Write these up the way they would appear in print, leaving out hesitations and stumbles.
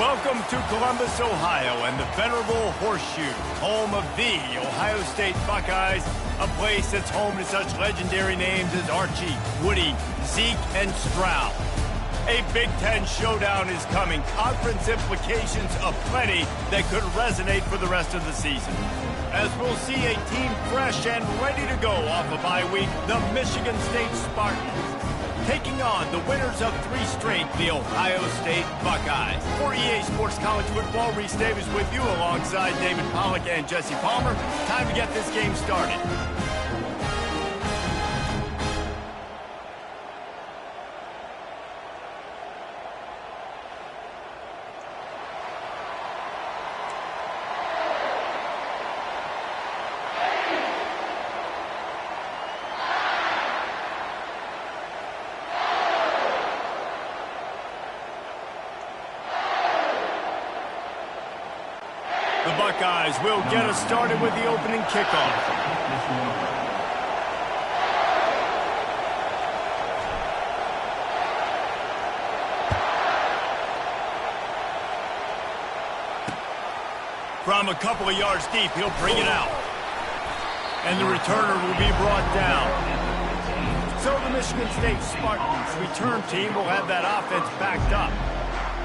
Welcome to Columbus, Ohio, and the venerable Horseshoe, home of the Ohio State Buckeyes, a place that's home to such legendary names as Archie, Woody, Zeke, and Stroud. A Big Ten showdown is coming, conference implications aplenty that could resonate for the rest of the season. As we'll see a team fresh and ready to go off a bye week, the Michigan State Spartans, taking on the winners of 3 straight, the Ohio State Buckeyes. For EA Sports College Football, Reese Davis with you alongside David Pollack and Jesse Palmer. Time to get this game started. The Buckeyes will get us started with the opening kickoff. From a couple of yards deep, he'll bring it out. And the returner will be brought down. So the Michigan State Spartans return team will have that offense backed up.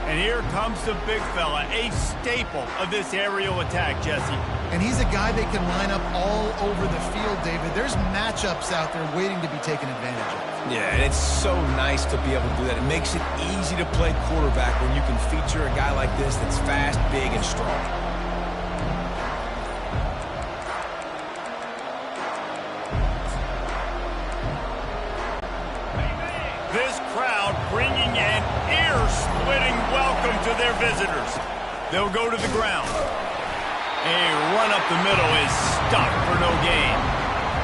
And here comes the big fella, a staple of this aerial attack, Jesse. And he's a guy that can line up all over the field, David. There's matchups out there waiting to be taken advantage of. Yeah, and it's so nice to be able to do that. It makes it easy to play quarterback when you can feature a guy like this that's fast, big, and strong. This crowd bringing an ear-splitting welcome to their visitors. They'll go to the ground. A run up the middle is stuffed for no gain.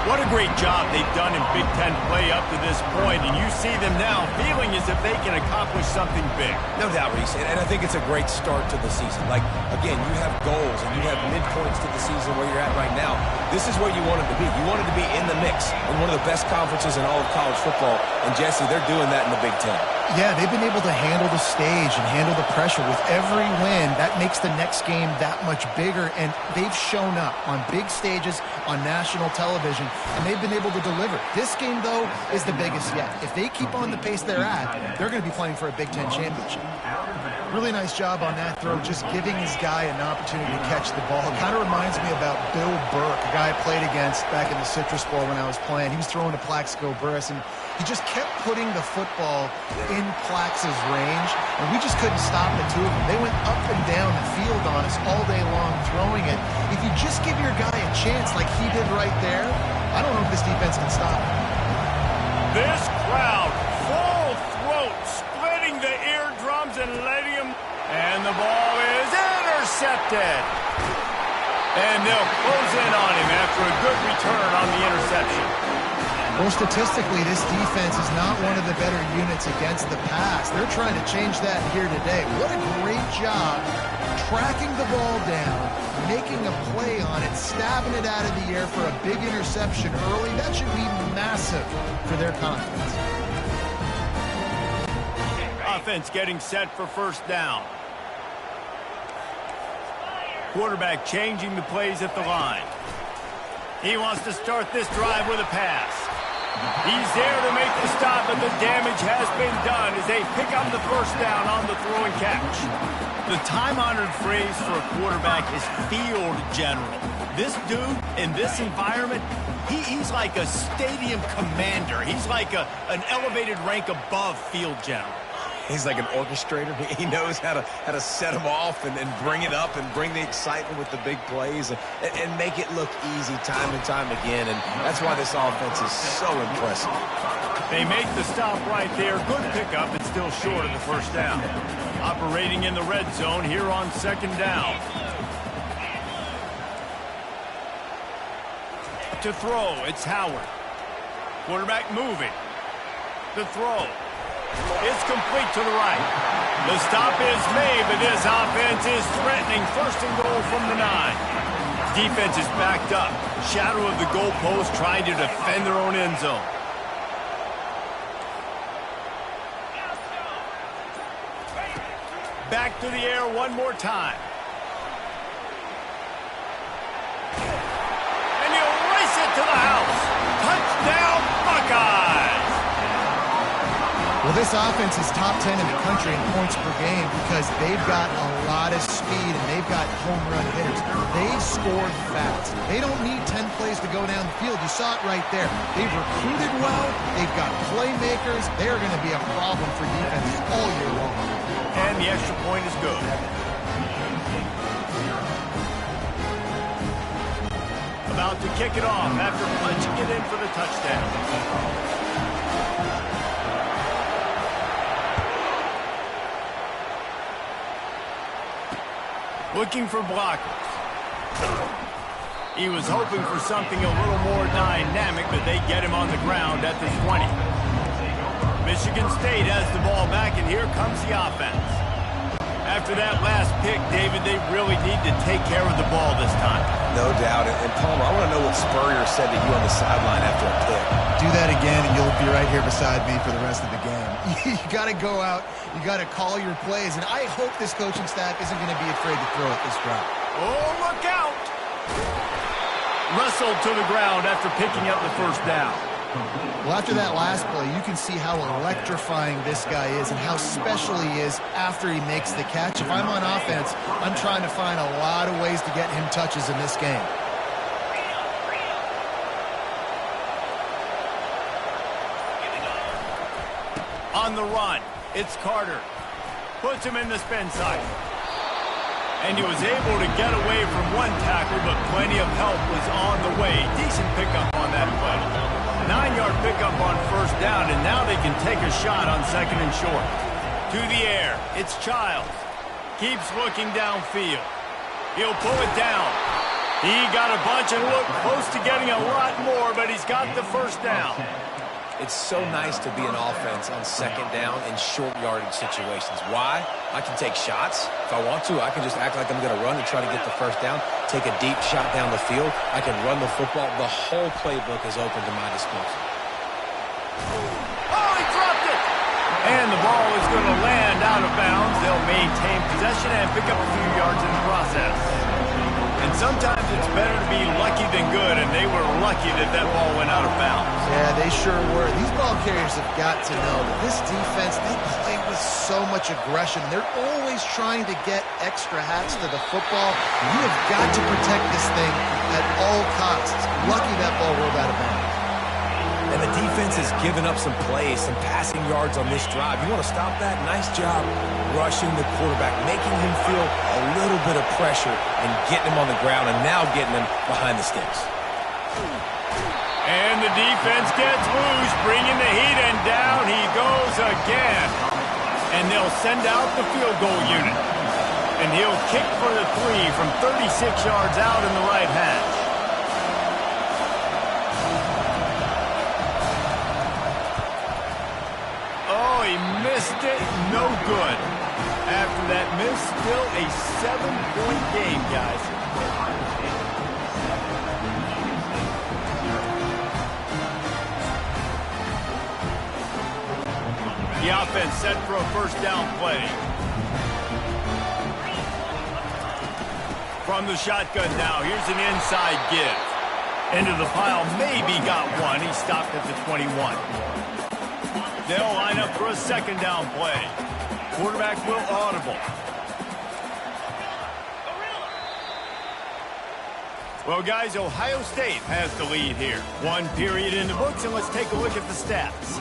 What a great job they've done in Big Ten play up to this point, and you see them now feeling as if they can accomplish something big. No doubt, Reese, and I think it's a great start to the season. Like, again, you have goals and you have midpoints to the season where you're at right now. This is where you wanted to be. You wanted to be in the mix in one of the best conferences in all of college football, and Jesse, they're doing that in the Big Ten. Yeah, they've been able to handle the stage and handle the pressure. With every win, that makes the next game that much bigger, and they've shown up on big stages on national television, and they've been able to deliver. This game, though, is the biggest yet. If they keep on the pace they're at, they're going to be playing for a Big Ten championship. Really nice job on that throw, just giving his guy an opportunity to catch the ball. It kind of reminds me about Bill Burke, a guy I played against back in the Citrus Bowl when I was playing. He was throwing to Plaxico Burress, and he just kept putting the football in Plax's range, and we just couldn't stop the two of them. They went up and down the field on us all day long throwing it. If you just give your guy a chance like he did right there, I don't know if this defense can stop it. This crowd, full throat, splitting the eardrums and letting him, and the ball is intercepted. And they'll close in on him after a good return on the interception. Well, statistically, this defense is not one of the better units against the pass. They're trying to change that here today. What a great job tracking the ball down, making a play on it, stabbing it out of the air for a big interception early. That should be massive for their confidence. Offense getting set for first down. Quarterback changing the plays at the line. He wants to start this drive with a pass. He's there to make the stop, but the damage has been done as they pick up the first down on the throw and catch. The time-honored phrase for a quarterback is field general. This dude, in this environment, he's like a stadium commander. He's like an elevated rank above field general. He's like an orchestrator. He knows how to set them off and bring it up and bring the excitement with the big plays and make it look easy time and time again. And that's why this offense is so impressive. They make the stop right there. Good pickup, but still short of the first down. Operating in the red zone here on second down. To throw, it's Howard. Quarterback moving. The throw. It's complete to the right. The stop is made, but this offense is threatening. First and goal from the 9. Defense is backed up. Shadow of the goalpost trying to defend their own end zone. Back through the air one more time. And he'll race it to the house. Touchdown, Buckeyes! Well, this offense is top 10 in the country in points per game because they've got a lot of speed and they've got home run hitters. They score fast. They don't need 10 plays to go down the field. You saw it right there. They've recruited well. They've got playmakers. They're going to be a problem for defenses all year long. And the extra point is good. About to kick it off after punching it in for the touchdown. Looking for blockers. He was hoping for something a little more dynamic, but they get him on the ground at the 20. Michigan State has the ball back, and here comes the offense. After that last pick, David, they really need to take care of the ball this time. No doubt. And Palmer, I want to know what Spurrier said to you on the sideline after a pick. Do that again, and you'll be right here beside me for the rest of the game. You got to go out. You got to call your plays, and I hope this coaching staff isn't going to be afraid to throw it this route. Oh, look out! Wrestled to the ground after picking up the first down. Well, after that last play, you can see how electrifying this guy is and how special he is after he makes the catch. If I'm on offense, I'm trying to find a lot of ways to get him touches in this game. On the run, it's Carter. Puts him in the spin cycle. And he was able to get away from one tackle, but plenty of help was on the way. Decent pickup on that play. 9-yard pickup on first down, and now they can take a shot on second and short. To the air, it's Childs. Keeps looking downfield. He'll pull it down. He got a bunch and looked close to getting a lot more, but he's got the first down. It's so nice to be an offense on second down in short yardage situations. Why? I can take shots. If I want to, I can just act like I'm going to run and try to get the first down, take a deep shot down the field. I can run the football. The whole playbook is open to my disposal. Oh, he dropped it! And the ball is going to land out of bounds. They'll maintain possession and pick up a few yards in the process. And sometimes it's better to be lucky than good, and they were lucky that that ball went out of bounds. Yeah, they sure were. These ball carriers have got to know that this defense, they play with so much aggression. They're always trying to get extra hats to the football. You have got to protect this thing at all costs. Lucky that ball rolled out of bounds. And the defense has given up some plays, some passing yards on this drive. You want to stop that? Nice job rushing the quarterback, making him feel a little bit of pressure and getting him on the ground and now getting him behind the sticks. And the defense gets loose, bringing the heat, and down he goes again. And they'll send out the field goal unit. And he'll kick for the 3 from 36 yards out in the right hash. He missed it, no good. After that miss, still a 7-point game, guys. The offense set for a first down play. From the shotgun now, here's an inside give. Into the pile, maybe got one. He stopped at the 21. They'll line up for a second down play. Quarterback will audible. Well, guys, Ohio State has the lead here. 1 period in the books, and let's take a look at the stats.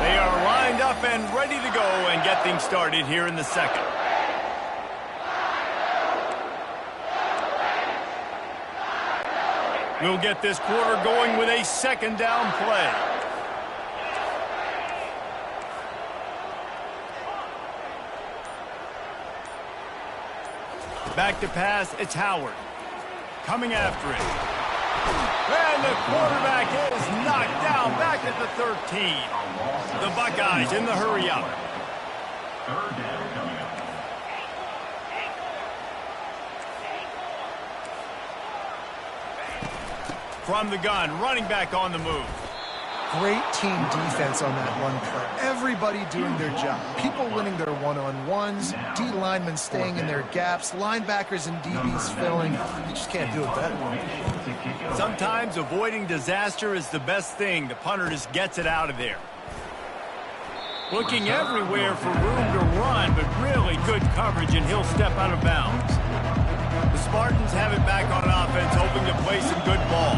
They are lined up and ready to go and get things started here in the second. We'll get this quarter going with a second down play. Back to pass, it's Howard. Coming after it. And the quarterback is knocked down back at the 13. The Buckeyes in the hurry up. Third down coming up. from the gun, running back on the move. Great team defense on that run play. Everybody doing their job. People winning their one-on-ones, D linemen staying in their gaps, linebackers and DBs filling. You just can't do it better. Sometimes avoiding disaster is the best thing. The punter just gets it out of there. Looking everywhere for room to run, but really good coverage, and he'll step out of bounds. The Spartans have it back on offense, hoping to play some good ball.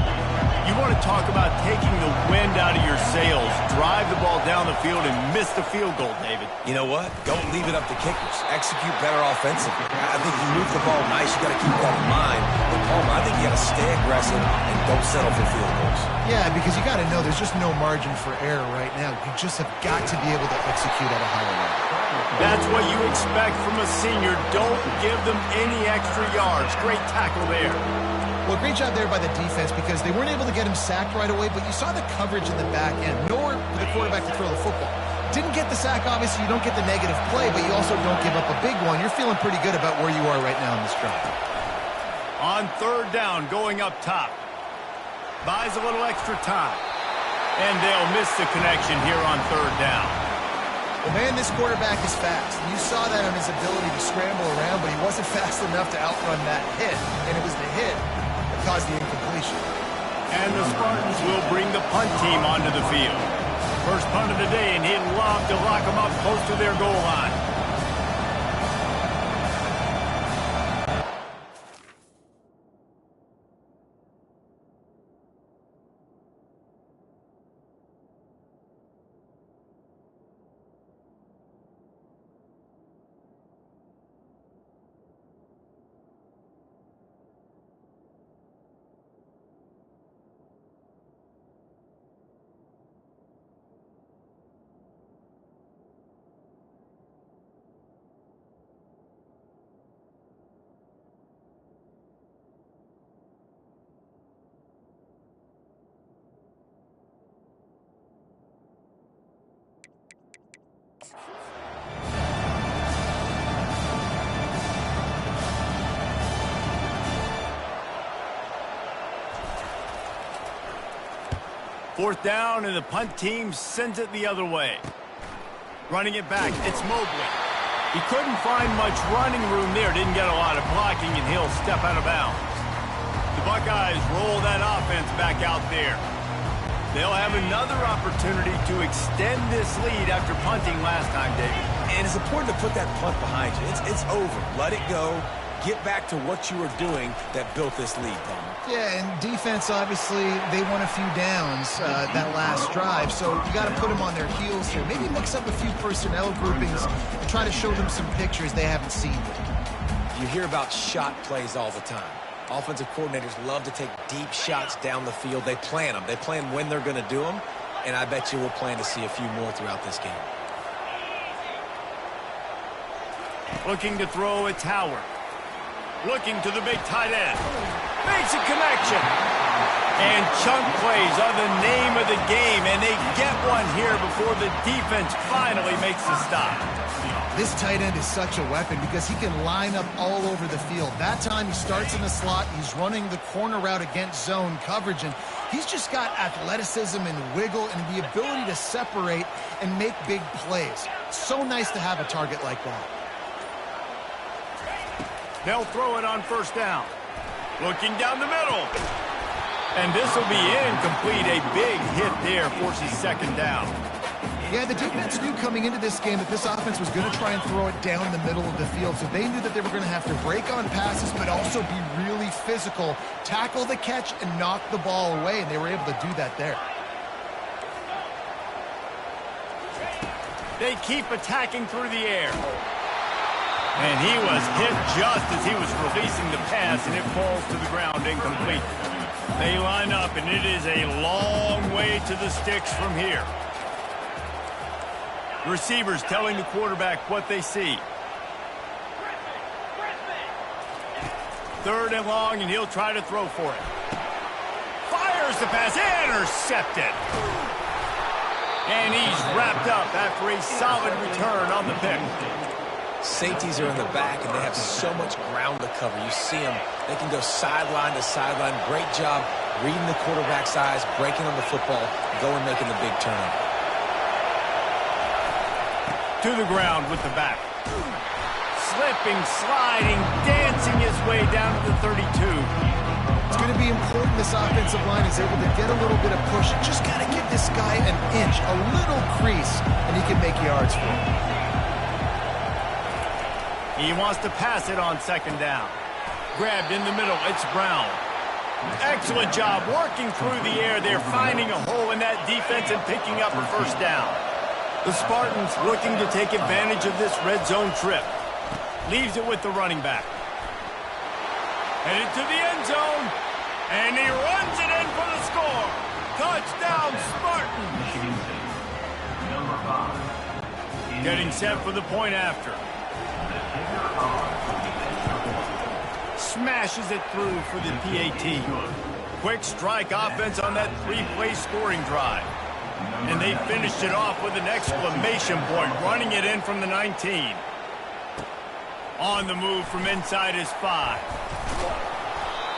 You want to talk about taking the wind out of your sails. Drive the ball down the field and miss the field goal, David. You know what? Don't leave it up to kickers. Execute better offensively. I think you move the ball nice. You got to keep that in mind. But Palmer, I think you got to stay aggressive and don't settle for field goals. Yeah, because you got to know there's just no margin for error right now. You just have got to be able to execute at a higher level. That's what you expect from a senior. Don't give them any extra yards. Great tackle there. Well, great job there by the defense because they weren't able to get him sacked right away, but you saw the coverage in the back end. Nowhere for the quarterback to throw the football. Didn't get the sack, obviously. You don't get the negative play, but you also don't give up a big one. You're feeling pretty good about where you are right now in this drive. On third down, going up top. Buys a little extra time. And they'll miss the connection here on third down. Well, man, this quarterback is fast. You saw that on his ability to scramble around, but he wasn't fast enough to outrun that hit. And it was the hit that caused the incompletion. And the Spartans will bring the punt team onto the field. First punt of the day, and he'd love to lock them up close to their goal line. Fourth down, and the punt team sends it the other way. Running it back, it's Mobley. He couldn't find much running room there, didn't get a lot of blocking, and he'll step out of bounds. The Buckeyes roll that offense back out there. They'll have another opportunity to extend this lead after punting last time, David. And it's important to put that punt behind you. It's over. Let it go. Get back to what you were doing that built this lead, Palmer. Yeah, and defense, obviously, they won a few downs that last drive, so you got to put them on their heels here. Maybe mix up a few personnel groupings and try to show them some pictures they haven't seen yet. You hear about shot plays all the time. Offensive coordinators love to take deep shots down the field. They plan them. They plan when they're going to do them, and I bet you we'll plan to see a few more throughout this game. Looking to throw, it's Howard. Looking to the big tight end. Makes a connection. And chunk plays are the name of the game, and they get one here before the defense finally makes the stop. This tight end is such a weapon because he can line up all over the field. That time he starts in the slot, he's running the corner route against zone coverage, and he's just got athleticism and wiggle and the ability to separate and make big plays. So nice to have a target like that. They'll throw it on first down. Looking down the middle. And this will be incomplete. A big hit there forces second down. Yeah, the defense knew coming into this game that this offense was going to try and throw it down the middle of the field. So they knew that they were going to have to break on passes, but also be really physical, tackle the catch, and knock the ball away. And they were able to do that there. They keep attacking through the air. And he was hit just as he was releasing the pass, and it falls to the ground incomplete. They line up, and it is a long way to the sticks from here. Receivers telling the quarterback what they see. Third and long, and he'll try to throw for it. Fires the pass, intercepted. And he's wrapped up after a solid return on the pick. Safeties are in the back, and they have so much ground to cover. You see them. They can go sideline to sideline. Great job reading the quarterback's eyes, breaking on the football, going making the big turnover. To the ground with the back. Slipping, sliding, dancing his way down to the 32. It's going to be important this offensive line is able to get a little bit of push. Just got to give this guy an inch, a little crease, and he can make yards for him. He wants to pass it on second down. Grabbed in the middle, it's Brown. Excellent job working through the air there, finding a hole in that defense and picking up a first down. The Spartans looking to take advantage of this red zone trip. Leaves it with the running back. Headed to the end zone, and he runs it in for the score. Touchdown, Spartans! Michigan State, number 5. Getting set for the point after. The kicker on the extra point. Smashes it through for the PAT. Quick strike offense on that 3-play scoring drive. And they finished it off with an exclamation point, running it in from the 19. On the move from inside his 5.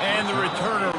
And the returner.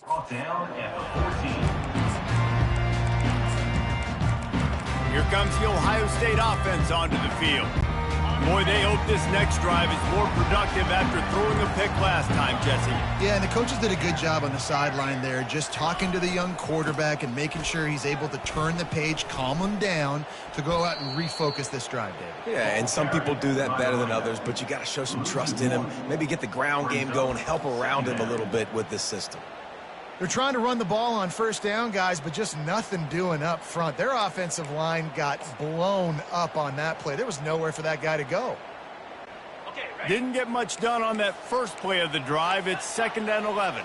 Brought down at the 14. Here comes the Ohio State offense onto the field. Boy, they hope this next drive is more productive after throwing a pick last time, Jesse. Yeah, and the coaches did a good job on the sideline there, just talking to the young quarterback and making sure he's able to turn the page, calm him down to go out and refocus this drive, David. Yeah, and some people do that better than others, but you got to show some trust in him, maybe get the ground game going, help around him a little bit with this system. They're trying to run the ball on first down, guys, but just nothing doing up front. Their offensive line got blown up on that play. There was nowhere for that guy to go. Didn't get much done on that first play of the drive. It's 2nd and 11.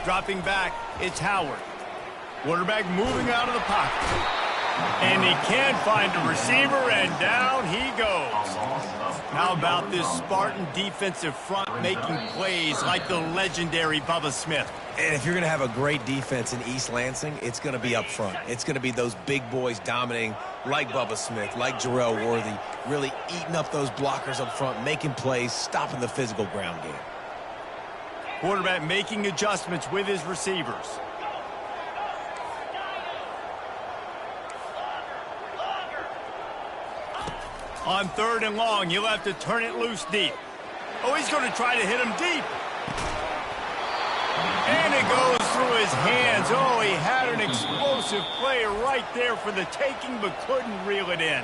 Dropping back, it's Howard. Quarterback moving out of the pocket. And he can't find a receiver, and down he goes. How about this Spartan defensive front making plays like the legendary Bubba Smith? And if you're going to have a great defense in East Lansing, it's going to be up front. It's going to be those big boys dominating like Bubba Smith, like Jarrell Worthy, really eating up those blockers up front, making plays, stopping the physical ground game. Quarterback making adjustments with his receivers. On 3rd and long, he'll have to turn it loose deep. Oh, he's going to try to hit him deep. And it goes through his hands. Oh, he had an explosive play right there for the taking, but couldn't reel it in.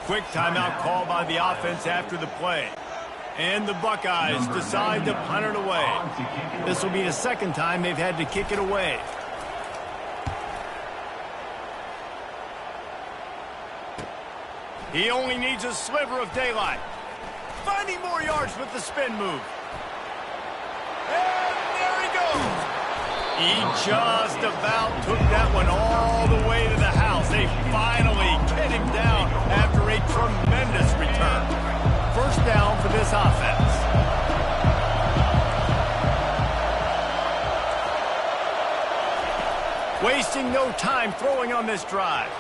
Quick timeout call by the offense after the play. And the Buckeyes decide to punt it away. This will be the 2nd time they've had to kick it away. He only needs a sliver of daylight. Finding more yards with the spin move. And there he goes. He just about took that one all the way to the house. They finally get him down after a tremendous return. 1st first down for this offense. Wasting no time throwing on this drive.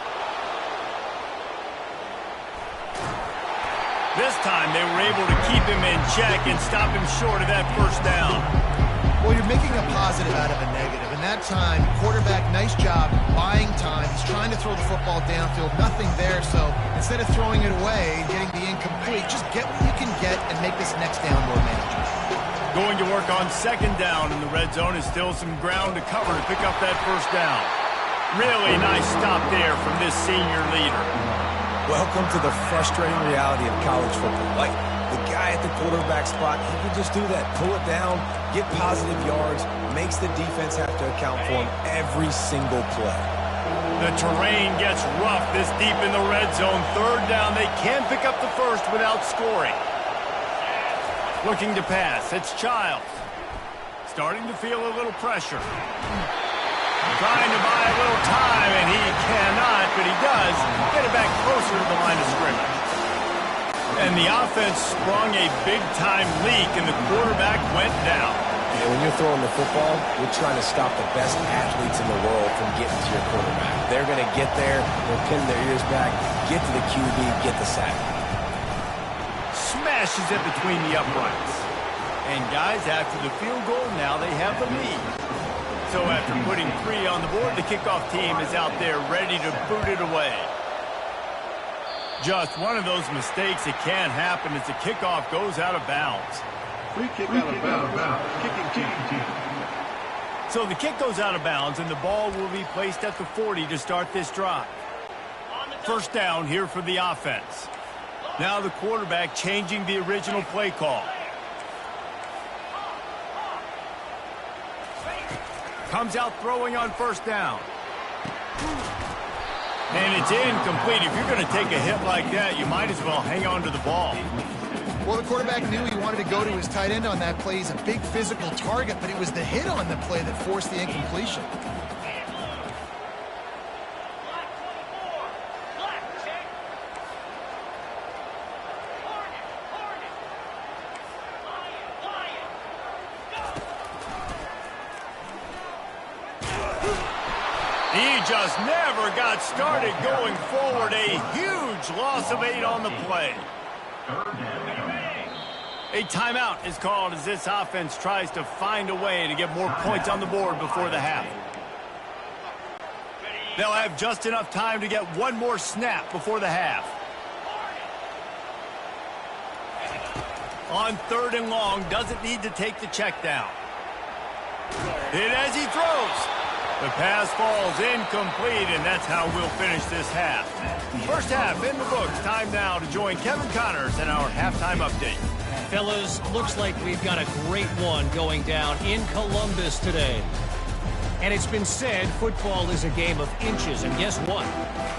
This time they were able to keep him in check and stop him short of that first down. Well, you're making a positive out of a negative. And that time, quarterback, nice job buying time. He's trying to throw the football downfield. Nothing there, so instead of throwing it away and getting the incomplete, just get what you can get and make this next down more manageable. Going to work on second down in the red zone is still some ground to cover to pick up that first down. Really nice stop there from this senior leader. Welcome to the frustrating reality of college football. Like, the guy at the quarterback spot, he can just do that. Pull it down, get positive yards, makes the defense have to account for him every single play. The terrain gets rough this deep in the red zone. Third down, they can pick up the first without scoring. Looking to pass, it's Childs. Starting to feel a little pressure. Trying to buy a little time, and he cannot, but he does get it back closer to the line of scrimmage. And the offense sprung a big-time leak, and the quarterback went down. And when you're throwing the football, you're trying to stop the best athletes in the world from getting to your quarterback. They're going to get there, they'll pin their ears back, get to the QB, get the sack. Smashes it between the uprights. And guys, after the field goal, now they have the lead. So after putting 3 on the board, the kickoff team is out there ready to boot it away. Just one of those mistakes that can happen as the kickoff goes out of bounds. Free kick out of bounds. Kicking team. So the kick goes out of bounds, and the ball will be placed at the 40 to start this drive. First down here for the offense. Now the quarterback changing the original play call. Comes out throwing on first down. And it's incomplete. If you're going to take a hit like that, you might as well hang on to the ball. Well, the quarterback knew he wanted to go to his tight end on that play. He's a big physical target, but it was the hit on the play that forced the incompletion. He just never got started going forward. A huge loss of 8 on the play. A timeout is called as this offense tries to find a way to get more points on the board before the half. They'll have just enough time to get one more snap before the half. On 3rd and long, doesn't need to take the check down. Hit as he throws. The pass falls incomplete, and that's how we'll finish this half. First half in the books. Time now to join Kevin Connors in our halftime update. Fellas, looks like we've got a great one going down in Columbus today. And it's been said football is a game of inches, and guess what?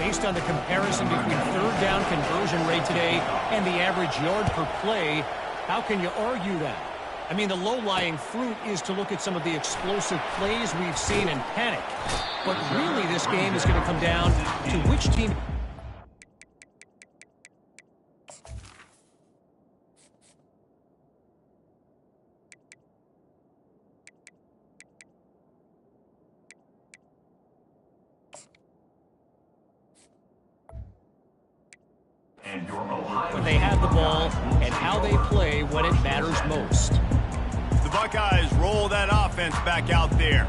Based on the comparison between third down conversion rate today and the average yard per play, how can you argue that? I mean, the low-lying fruit is to look at some of the explosive plays we've seen and panic. But really, this game is going to come down to which team... when they have the ball and how they play when it matters most. The Buckeyes roll that offense back out there.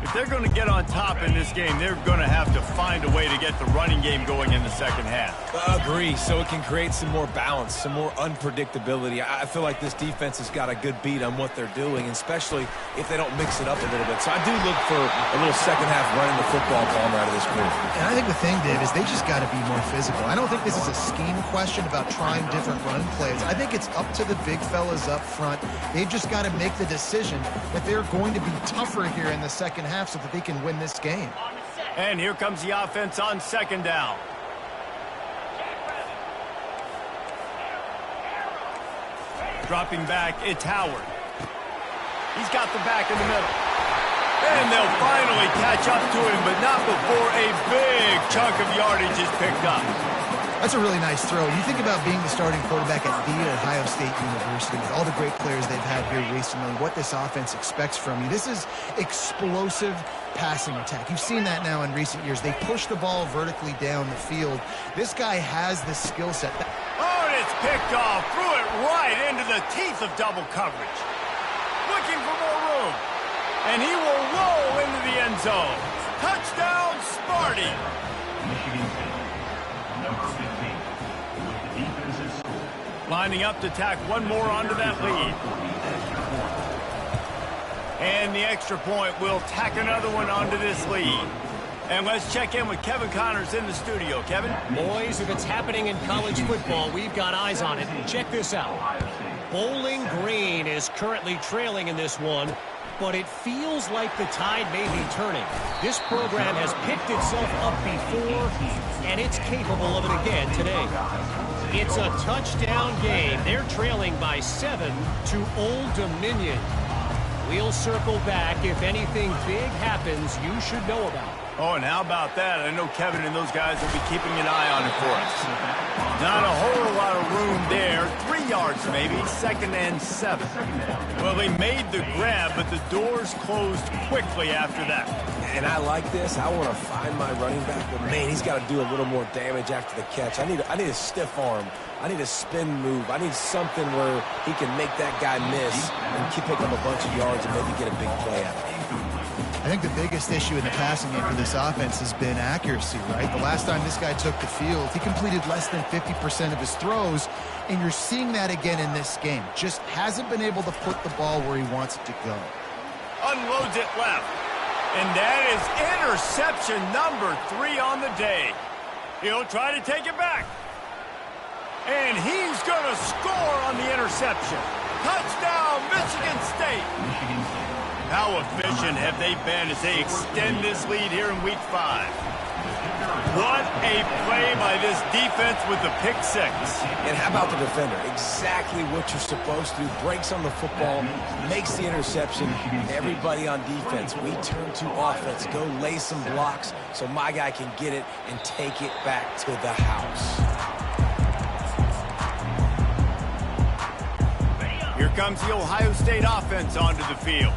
If they're going to get on top in this game, they're going to have to find a way to get the running game going in the second half. Agree, so it can create some more balance, some more unpredictability. I feel like this defense has got a good beat on what they're doing, especially if they don't mix it up a little bit. So I do look for a little second half running the football bomb out of this group. And I think the thing, Dave, is they just got to be more physical. I don't think this is a scheme question about trying different run plays. I think it's up to the big fellas up front. They've just got to make the decision that they're going to be tougher here in the second half so that they can win this game. And here comes the offense on second down. Dropping back, it's Howard. He's got the back in the middle. And they'll finally catch up to him, but not before a big chunk of yardage is picked up. That's a really nice throw. You think about being the starting quarterback at The Ohio State University with all the great players they've had here recently, what this offense expects from you. This is explosive passing attack. You've seen that now in recent years. They push the ball vertically down the field. This guy has the skill set. Oh, and it's picked off. Threw it right into the teeth of double coverage. Looking for more room. And he will roll into the end zone. Touchdown, Sparty. Michigan State, number 15, with the defensive score. Lining up to tack one more onto that lead. And the extra point will tack another one onto this lead. And let's check in with Kevin Connors in the studio. Kevin? Boys, if it's happening in college football, we've got eyes on it. Check this out. Bowling Green is currently trailing in this one, but it feels like the tide may be turning. This program has picked itself up before, and it's capable of it again today. It's a touchdown game. They're trailing by 7 to Old Dominion. We'll circle back. If anything big happens, you should know about it. Oh, and how about that? I know Kevin and those guys will be keeping an eye on it for us. Not a whole lot of room there. 3 yards maybe, 2nd and 7. Well, they made the grab, but the doors closed quickly after that. And I like this. I want to find my running back, but man, he's got to do a little more damage after the catch. I need a stiff arm. I need a spin move. I need something where he can make that guy miss and keep picking up a bunch of yards and maybe get a big play out of it. I think the biggest issue in the passing game for this offense has been accuracy, right? The last time this guy took the field, he completed less than 50% of his throws, and you're seeing that again in this game. Just hasn't been able to put the ball where he wants it to go. Unloads it left. And that is interception number 3 on the day. He'll try to take it back. And he's going to score on the interception. Touchdown, Michigan State. Michigan State. How efficient have they been as they extend this lead here in Week 5? What a play by this defense with the pick 6. And how about the defender? Exactly what you're supposed to do. Breaks on the football, makes the interception. Everybody on defense, we turn to offense. Go lay some blocks so my guy can get it and take it back to the house. Here comes the Ohio State offense onto the field.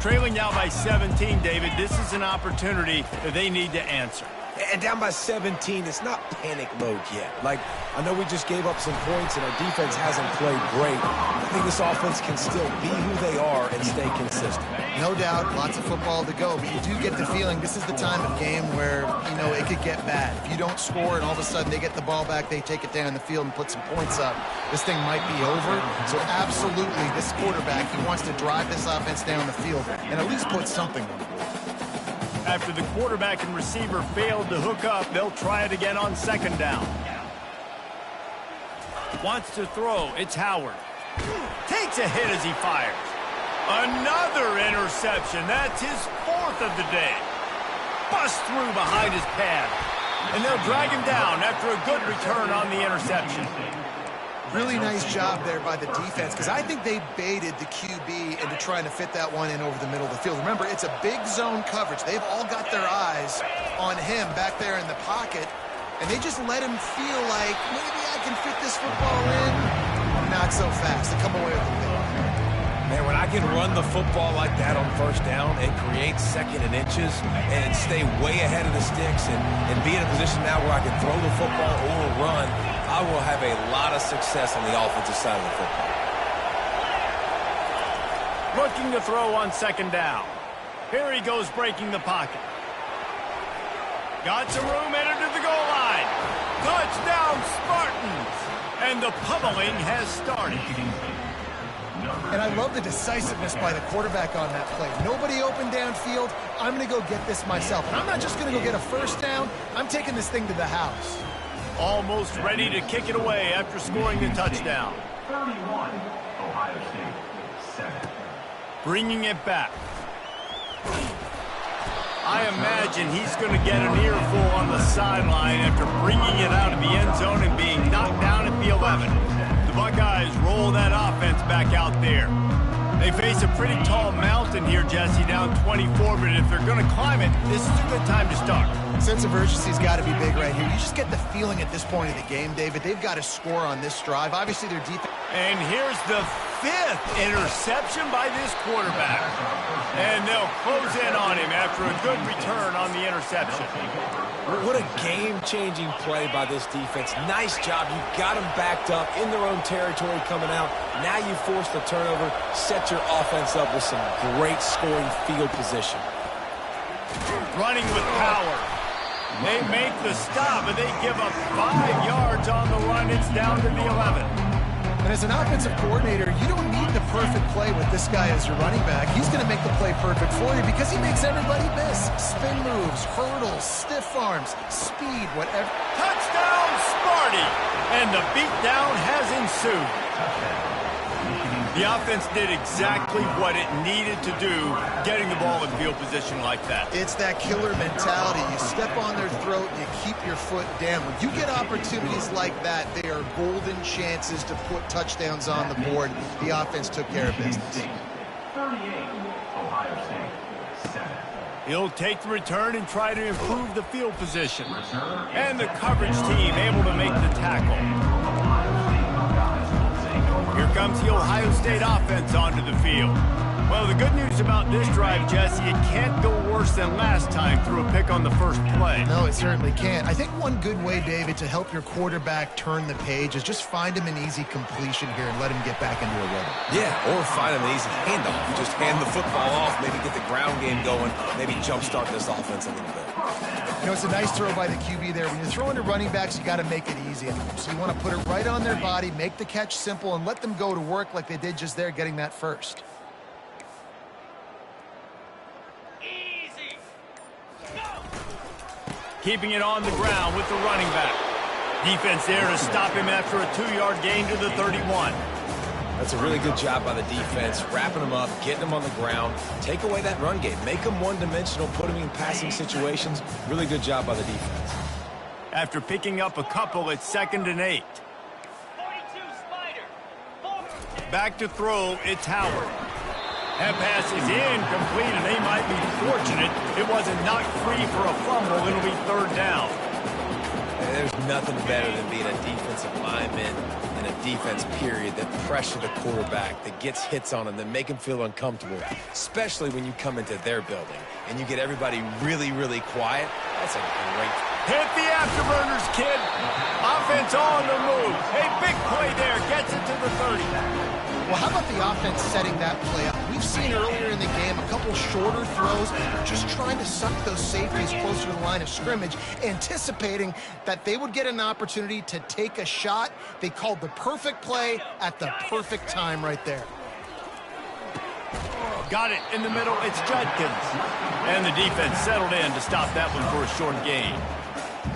Trailing now by 17, David. This is an opportunity that they need to answer. And down by 17, it's not panic mode yet. Like, I know we just gave up some points and our defense hasn't played great. I think this offense can still be who they are and stay consistent. No doubt, lots of football to go, but you do get the feeling this is the time of game where, you know, it could get bad. If you don't score and all of a sudden they get the ball back, they take it down the field and put some points up, this thing might be over. So absolutely, this quarterback, he wants to drive this offense down the field and at least put something on the board. After the quarterback and receiver failed to hook up, they'll try it again on 2nd down. Wants to throw. It's Howard. Takes a hit as he fires. Another interception. That's his 4th of the day. Busts through behind his pad. And they'll drag him down after a good return on the interception. Really nice job there by the defense, because I think they baited the QB into trying to fit that one in over the middle of the field. Remember, it's a big zone coverage. They've all got their eyes on him back there in the pocket, and they just let him feel like, maybe I can fit this football in. Not so fast. They come away with the pick. Man, when I can run the football like that on 1st down and create 2nd and inches and stay way ahead of the sticks and be in a position now where I can throw the football or run, I will have a lot of success on the offensive side of the football. Looking to throw on 2nd down. Here he goes breaking the pocket. Got some room, entered to the goal line. Touchdown, Spartans! And the pummeling has started. And I love the decisiveness by the quarterback on that play. Nobody open downfield. I'm going to go get this myself. And I'm not just going to go get a 1st down. I'm taking this thing to the house. Almost ready to kick it away after scoring the touchdown. 31, Ohio State, 7. Bringing it back. I imagine he's going to get an earful on the sideline after bringing it out of the end zone and being knocked down at the 11. The Buckeyes roll that offense back out there. They face a pretty tall mountain here, Jesse, down 24, but if they're going to climb it, this is a good time to start. Sense of urgency's got to be big right here. You just get the feeling at this point of the game, David, they've got to score on this drive. Obviously, their defense. And here's the 5th interception by this quarterback. And they'll close in on him after a good return on the interception. What a game-changing play by this defense. Nice job. You got them backed up in their own territory coming out. Now you force the turnover, set your offense up with some great scoring field position. Running with power. They make the stop, and they give up 5 yards on the run. It's down to the 11. And as an offensive coordinator, you don't need the perfect play with this guy as your running back. He's going to make the play perfect for you because he makes everybody miss. Spin moves, hurdles, stiff arms, speed, whatever. Touchdown, Sparty! And the beatdown has ensued. The offense did exactly what it needed to do, getting the ball in field position like that. It's that killer mentality. You step on their throat, you keep your foot down. When you get opportunities like that, they are golden chances to put touchdowns on the board. The offense took care of business. 38, Ohio State, 7. He'll take the return and try to improve the field position. And the coverage team able to make the tackle. Here comes the Ohio State offense onto the field. Well, the good news about this drive, Jesse, it can't go worse than last time through a pick on the first play. No, it certainly can't. I think one good way, David, to help your quarterback turn the page is just find him an easy completion here and let him get back into a rhythm. Yeah, or find him an easy handoff. Just hand the football off, maybe get the ground game going, maybe jumpstart this offense a little bit. You know, it's a nice throw by the QB there. When you're throwing to running backs, you got to make it easy. So you want to put it right on their body, make the catch simple, and let them go to work like they did just there, getting that first. Easy. Go. Keeping it on the ground with the running back. Defense there to stop him after a 2-yard gain to the 31. That's a really good job by the defense, wrapping them up, getting them on the ground, take away that run game, make them one-dimensional, put them in passing situations. Really good job by the defense. After picking up a couple, it's 2nd and 8. 42 Spider. Back to throw, it's Howard. That pass is incomplete, and they might be fortunate it wasn't knocked free for a fumble. It'll be 3rd down. There's nothing better than being a defensive lineman in a defense period that pressure the quarterback, that gets hits on him, that make him feel uncomfortable, especially when you come into their building and you get everybody really, really quiet. That's a great. Hit the afterburners, kid. Offense on the move. A big play there. Gets it to the 30. Well, how about the offense setting that play up? We've seen earlier in the game a couple shorter throws, just trying to suck those safeties closer to the line of scrimmage, anticipating that they would get an opportunity to take a shot. They called the perfect play at the perfect time right there. Got it in the middle. It's Judkins. And the defense settled in to stop that one for a short gain.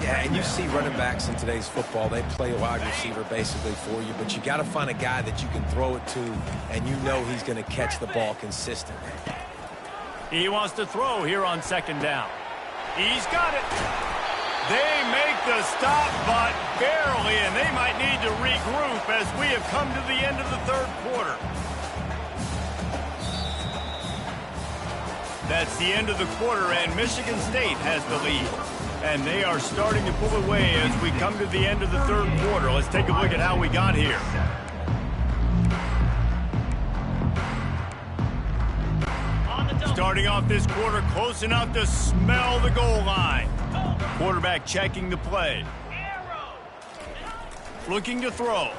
Yeah, and you see running backs in today's football, they play a wide receiver basically for you, but you got to find a guy that you can throw it to, and you know he's going to catch the ball consistently. He wants to throw here on 2nd down. He's got it. They make the stop, but barely, and they might need to regroup as we have come to the end of the 3rd quarter. That's the end of the quarter, and Michigan State has the lead. And they are starting to pull away as we come to the end of the 3rd quarter. Let's take a look at how we got here. Starting off this quarter, close enough to smell the goal line. Quarterback checking the play. Looking to throw.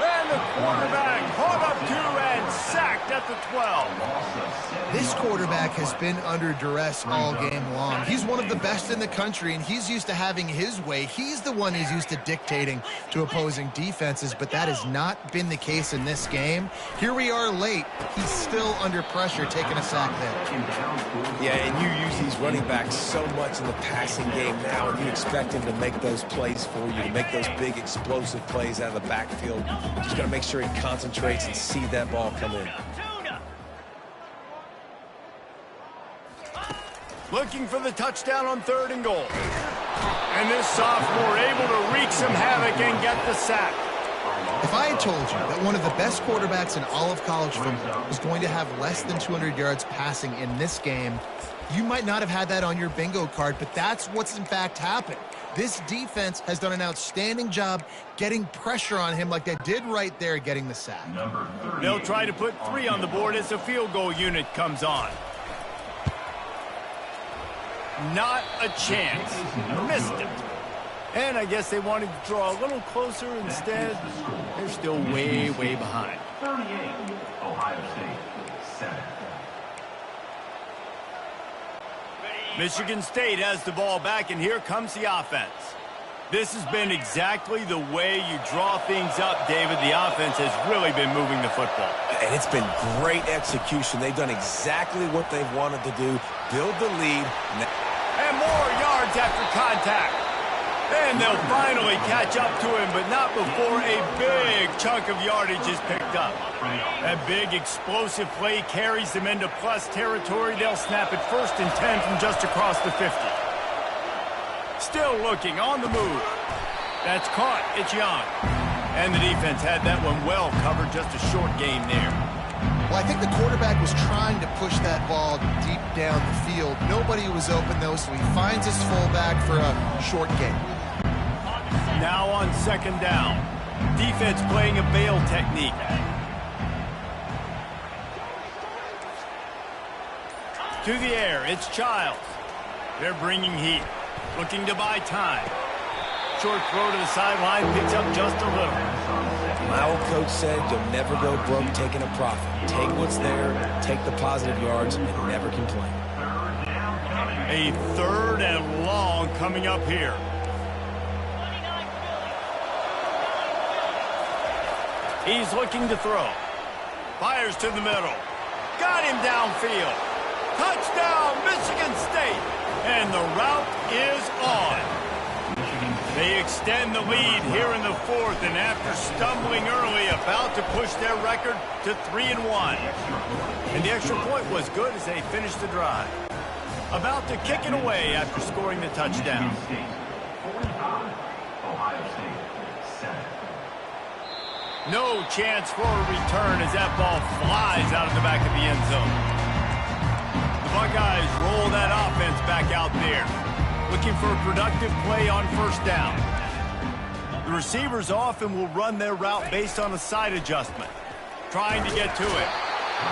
And the quarterback caught up to and sacked at the 12. This quarterback has been under duress all game long. He's one of the best in the country, and he's used to having his way. He's the one who's used to dictating to opposing defenses, but that has not been the case in this game. Here we are late. He's still under pressure, taking a sack there. Yeah, and you use these running backs so much in the passing game now, and you expect him to make those plays for you, to make those big explosive plays out of the backfield. Just got to make sure he concentrates and see that ball come in. Looking for the touchdown on 3rd and goal. And this sophomore able to wreak some havoc and get the sack. If I had told you that one of the best quarterbacks in all of college football was going to have less than 200 yards passing in this game, you might not have had that on your bingo card, but that's what's in fact happened. This defense has done an outstanding job getting pressure on him like they did right there, getting the sack. They'll try to put 3 on the board as the field goal unit comes on. Not a chance. Missed it. And I guess they wanted to draw a little closer instead. They're still way, way behind. 38, Ohio State, 7. Michigan State has the ball back, and here comes the offense. This has been exactly the way you draw things up, David. The offense has really been moving the football. And it's been great execution. They've done exactly what they've wanted to do, build the lead. And more yards after contact. And they'll finally catch up to him, but not before a big chunk of yardage is picked up. That big explosive play carries them into plus territory. They'll snap it 1st and 10 from just across the 50. Still looking on the move. That's caught. It's Young. And the defense had that one well covered. Just a short gain there. Well, I think the quarterback was trying to push that ball deep down the field. Nobody was open, though, so he finds his fullback for a short gain. Now on 2nd down. Defense playing a bail technique. To the air, it's Childs. They're bringing heat. Looking to buy time. Short throw to the sideline, picks up just a little. My old coach said you'll never go broke taking a profit. Take what's there, take the positive yards, and never complain. A 3rd and long coming up here. He's looking to throw. Fires to the middle. Got him downfield. Touchdown, Michigan State. And the route is on. They extend the lead here in the 4th, and after stumbling early, about to push their record to 3-1. And the extra point was good as they finished the drive. About to kick it away after scoring the touchdown. Michigan State, 45, Ohio State, 7. No chance for a return as that ball flies out of the back of the end zone. The Buckeyes roll that offense back out there, looking for a productive play on 1st down. The receivers often will run their route based on a side adjustment, trying to get to it.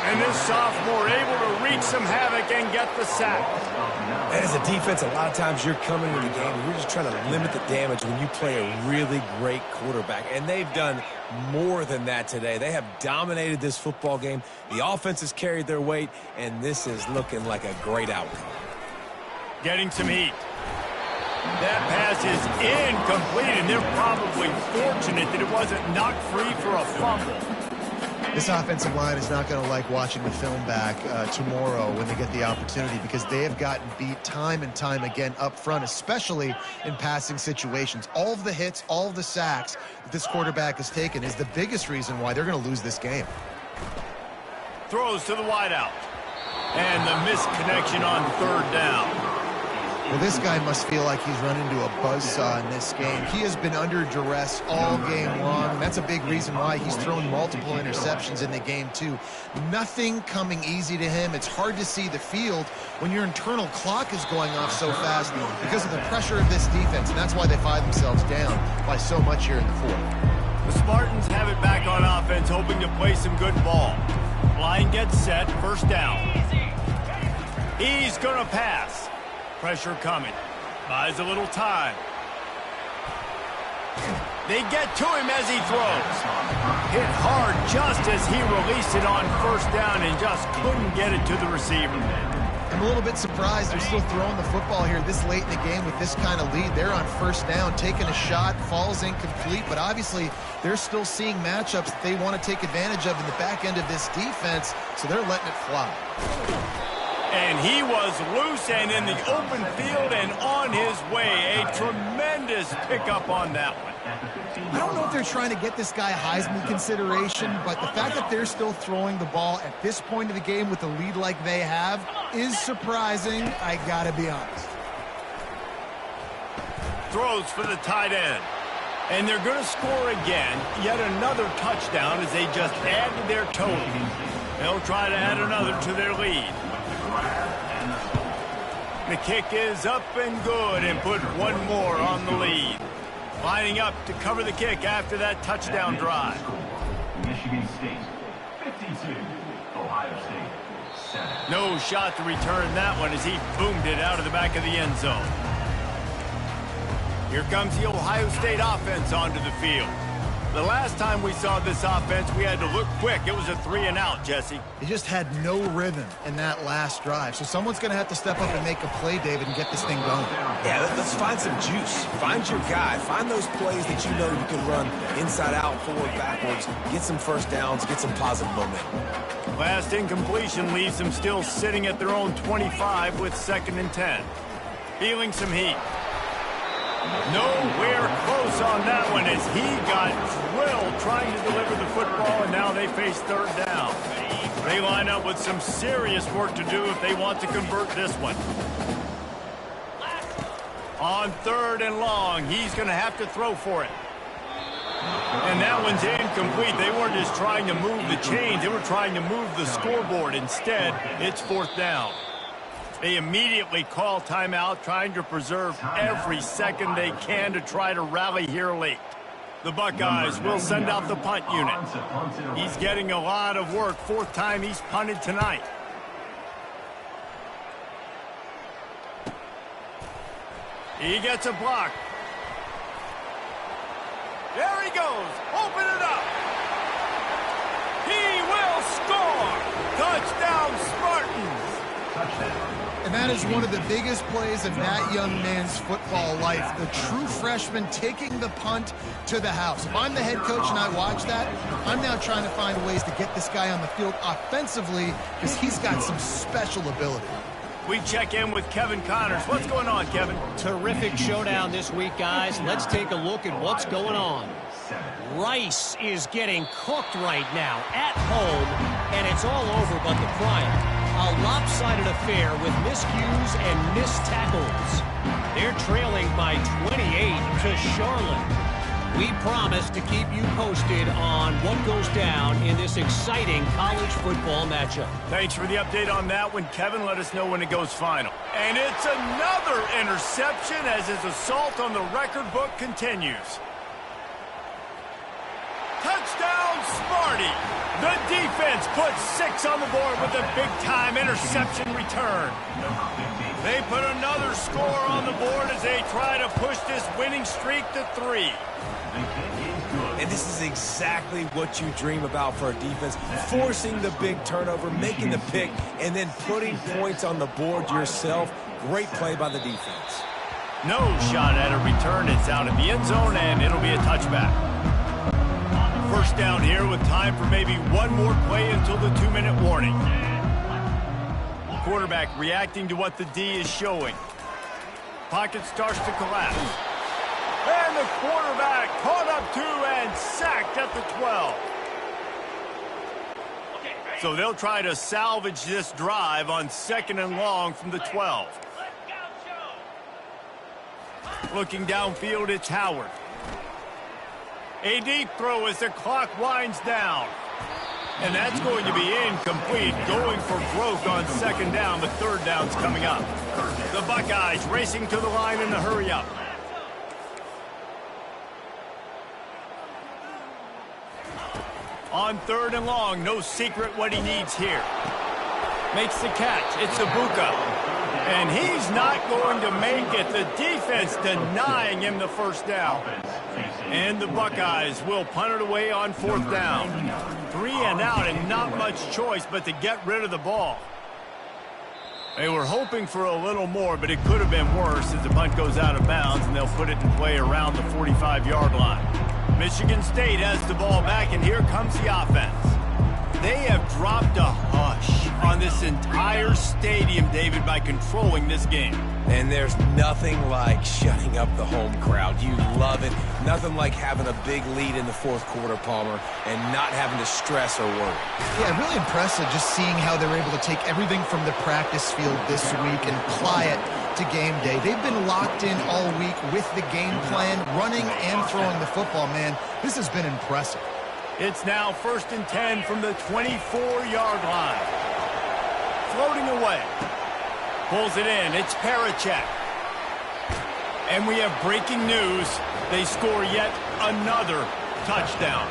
And this sophomore able to wreak some havoc and get the sack. And as a defense, a lot of times you're coming into the game and you're just trying to limit the damage when you play a really great quarterback. And they've done more than that today. They have dominated this football game. The offense has carried their weight, and this is looking like a great outcome. Getting some heat. That pass is incomplete, and they're probably fortunate that it wasn't knocked free for a fumble. This offensive line is not going to like watching the film back tomorrow when they get the opportunity, because they have gotten beat time and time again up front, especially in passing situations. All of the hits, all of the sacks that this quarterback has taken is the biggest reason why they're going to lose this game. Throws to the wideout. And the misconnection on 3rd down. Well, this guy must feel like he's run into a buzzsaw in this game. He has been under duress all game long, and that's a big reason why he's thrown multiple interceptions in the game, too. Nothing coming easy to him. It's hard to see the field when your internal clock is going off so fast because of the pressure of this defense, and that's why they find themselves down by so much here in the 4th. The Spartans have it back on offense, hoping to play some good ball. Line gets set, 1st down. He's going to pass. Pressure coming. Buys a little time. They get to him as he throws. Hit hard just as he released it on 1st down and just couldn't get it to the receiver. I'm a little bit surprised they're still throwing the football here this late in the game with this kind of lead. They're on 1st down, taking a shot, falls incomplete, but obviously they're still seeing matchups that they want to take advantage of in the back end of this defense, so they're letting it fly. And he was loose and in the open field and on his way. A tremendous pickup on that one. I don't know if they're trying to get this guy Heisman consideration, but the fact that they're still throwing the ball at this point of the game with a lead like they have is surprising, I gotta be honest. Throws for the tight end. And they're going to score again, yet another touchdown as they just add to their total. They'll try to add another to their lead. The kick is up and good and put one more on the lead. Lining up to cover the kick after that touchdown drive. Michigan State, 52. Ohio State, 7. No shot to return that one as he boomed it out of the back of the end zone. Here comes the Ohio State offense onto the field. The last time we saw this offense, we had to look quick. It was a 3-and-out, Jesse. They just had no rhythm in that last drive. So someone's going to have to step up and make a play, David, and get this thing going. Yeah, let's find some juice. Find your guy. Find those plays that you know you can run inside out, forward, backwards. Get some first downs. Get some positive momentum. Last incompletion leaves them still sitting at their own 25 with 2nd and 10. Feeling some heat. Nowhere close on that one as he got drilled trying to deliver the football, and now they face 3rd down. They line up with some serious work to do if they want to convert this one. On 3rd and long, he's going to have to throw for it. And that one's incomplete. They weren't just trying to move the chains. They were trying to move the scoreboard. Instead, it's 4th down. They immediately call timeout, trying to preserve every second they can to try to rally here late. The Buckeyes will send out the punt unit. He's getting a lot of work. 4th time he's punted tonight. He gets a block. There he goes. Open it up. He will score. Touchdown, Spartans. Touchdown. And that is one of the biggest plays in that young man's football life. The true freshman taking the punt to the house. If I'm the head coach and I watch that, I'm now trying to find ways to get this guy on the field offensively because he's got some special ability. We check in with Kevin Connors. What's going on, Kevin? Terrific showdown this week, guys. Let's take a look at what's going on. Rice is getting cooked right now at home, and it's all over but the crying. A lopsided affair with miscues and missed tackles. They're trailing by 28 to Charlotte. We promise to keep you posted on what goes down in this exciting college football matchup. Thanks for the update on that one, Kevin. Let us know when it goes final. And it's another interception as his assault on the record book continues. Touchdown, Sparty! The defense puts 6 on the board with a big-time interception return. They put another score on the board as they try to push this winning streak to 3. And this is exactly what you dream about for a defense. Forcing the big turnover, making the pick, and then putting points on the board yourself. Great play by the defense. No shot at a return. It's out of the end zone, and it'll be a touchback. First down here with time for maybe one more play until the 2-minute warning. Quarterback reacting to what the D is showing. Pocket starts to collapse. And the quarterback caught up to and sacked at the 12. So they'll try to salvage this drive on 2nd and long from the 12. Looking downfield, it's Howard. A deep throw as the clock winds down. And that's going to be incomplete. Going for broke on 2nd down, but 3rd down's coming up. The Buckeyes racing to the line in the hurry-up. On 3rd and long, no secret what he needs here. Makes the catch. It's Ibuka. And he's not going to make it. The defense denying him the first down. And the Buckeyes will punt it away on 4th down. 3 and out and not much choice but to get rid of the ball. They were hoping for a little more, but it could have been worse as the punt goes out of bounds and they'll put it in play around the 45-yard line. Michigan State has the ball back, and here comes the offense. They have dropped a hush on this entire stadium, David, by controlling this game. And there's nothing like shutting up the home crowd. You love it. Nothing like having a big lead in the 4th quarter, Palmer, and not having to stress or worry. Yeah, really impressive just seeing how they were able to take everything from the practice field this week and apply it to game day. They've been locked in all week with the game plan, running and throwing the football, man. This has been impressive. It's now 1st and 10 from the 24-yard line. Floating away. Pulls it in. It's Parachek. And we have breaking news. They score yet another touchdown.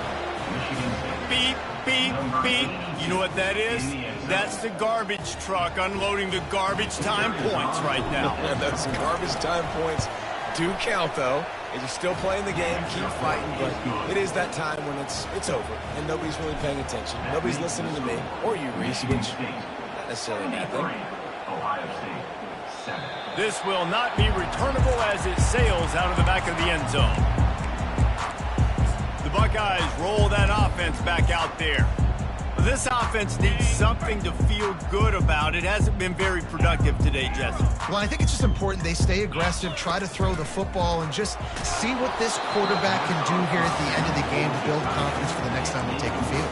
Beep, beep, beep. You know what that is? That's the garbage truck unloading the garbage time points right now. Those garbage time points do count, though. You're still playing the game, keep fighting, but it is that time when it's over, and nobody's really paying attention. Nobody's listening to me, or you, Reese, which not necessarily a bad thing. Ohio State, 7. This will not be returnable as it sails out of the back of the end zone. The Buckeyes roll that offense back out there. This offense needs something to feel good about. It hasn't been very productive today, Jesse. Well, I think it's just important they stay aggressive, try to throw the football, and just see what this quarterback can do here at the end of the game to build confidence for the next time they take the field.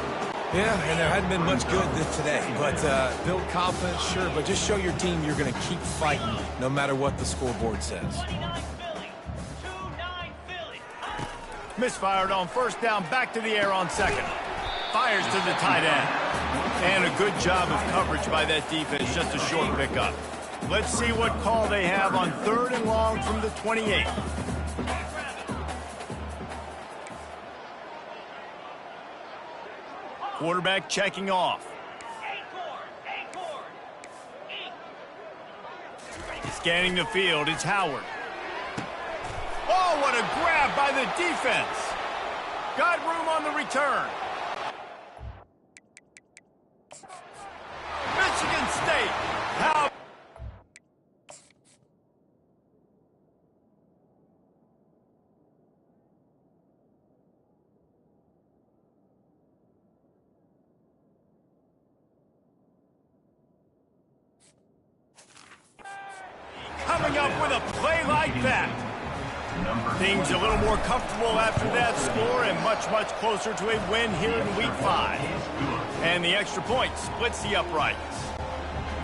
Yeah, and there hadn't been much good today, but build confidence, sure, but just show your team you're going to keep fighting no matter what the scoreboard says. 29 Philly. 2-9 Philly. Misfired on 1st down, back to the air on 2nd. Fires to the tight end. And a good job of coverage by that defense, just a short pickup. Let's see what call they have on 3rd and long from the 28. Quarterback checking off. Scanning the field, it's Howard. Oh, what a grab by the defense. Got room on the return. Michigan State. How? Coming up with a play like that. Things a little more comfortable after that score and much, much closer to a win here in Week 5. And the extra point splits the uprights.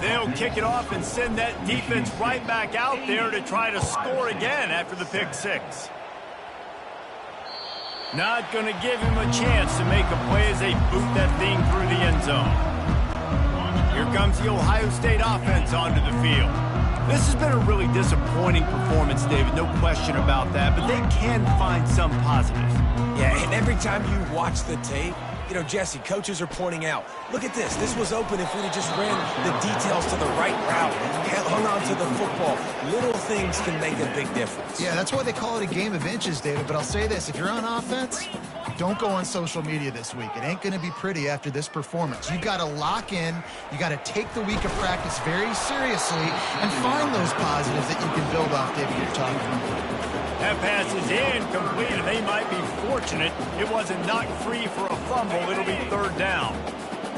They'll kick it off and send that defense right back out there to try to score again after the pick 6. Not going to give him a chance to make a play as they boot that thing through the end zone. Here comes the Ohio State offense onto the field. This has been a really disappointing performance, David, no question about that, but they can find some positives. Yeah, and every time you watch the tape, you know, Jesse, coaches are pointing out, look at this. This was open if we'd have just ran the details to the right route, hung on to the football. Little things can make a big difference. Yeah, that's why they call it a game of inches, David. But I'll say this, if you're on offense, don't go on social media this week. It ain't going to be pretty after this performance. You got to lock in. You got to take the week of practice very seriously and find those positives that you can build off, David, you're talking about. That pass is incomplete, and they might be fortunate it wasn't knocked free for a fumble. It'll be 3rd down.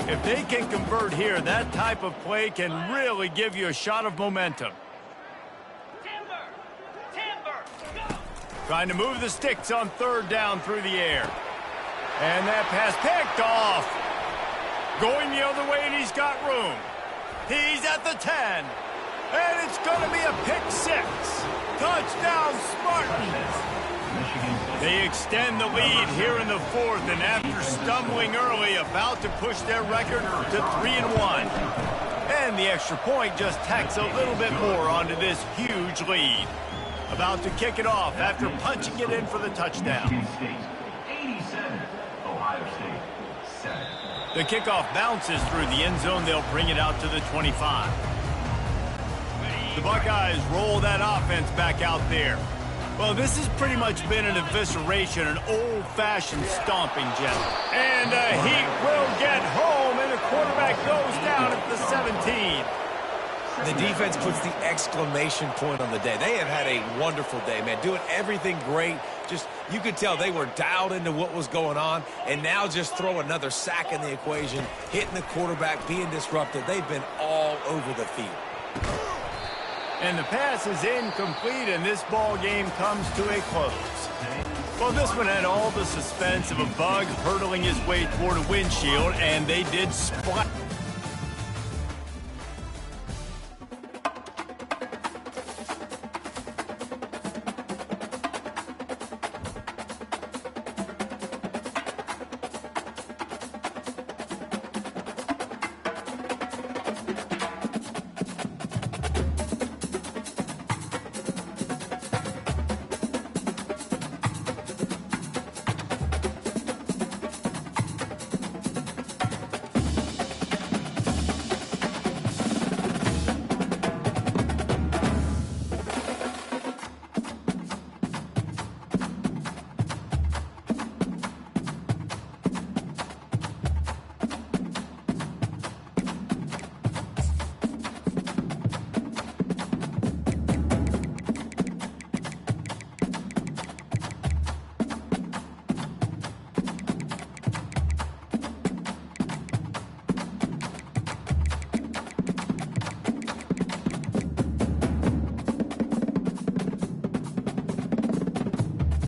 If they can convert here, that type of play can really give you a shot of momentum. Timber, go! Trying to move the sticks on 3rd down through the air. And that pass picked off. Going the other way, and he's got room. He's at the 10. And it's going to be a pick 6. Touchdown, Spartans. They extend the lead here in the 4th, and after stumbling early, about to push their record to 3-1. And the extra point just tacks a little bit more onto this huge lead. About to kick it off after punching it in for the touchdown. Michigan State, 87. Ohio State, 7. The kickoff bounces through the end zone. They'll bring it out to the 25. The Buckeyes roll that offense back out there. Well, this has pretty much been an evisceration, an old-fashioned stomping, Jeff. And he will get home, and the quarterback goes down at the 17. The defense puts the exclamation point on the day. They have had a wonderful day, man. Doing everything great. Just, you could tell they were dialed into what was going on, and now just throw another sack in the equation, hitting the quarterback, being disrupted. They've been all over the field. And the pass is incomplete, and this ball game comes to a close. Well, this one had all the suspense of a bug hurtling his way toward a windshield, and they did splat.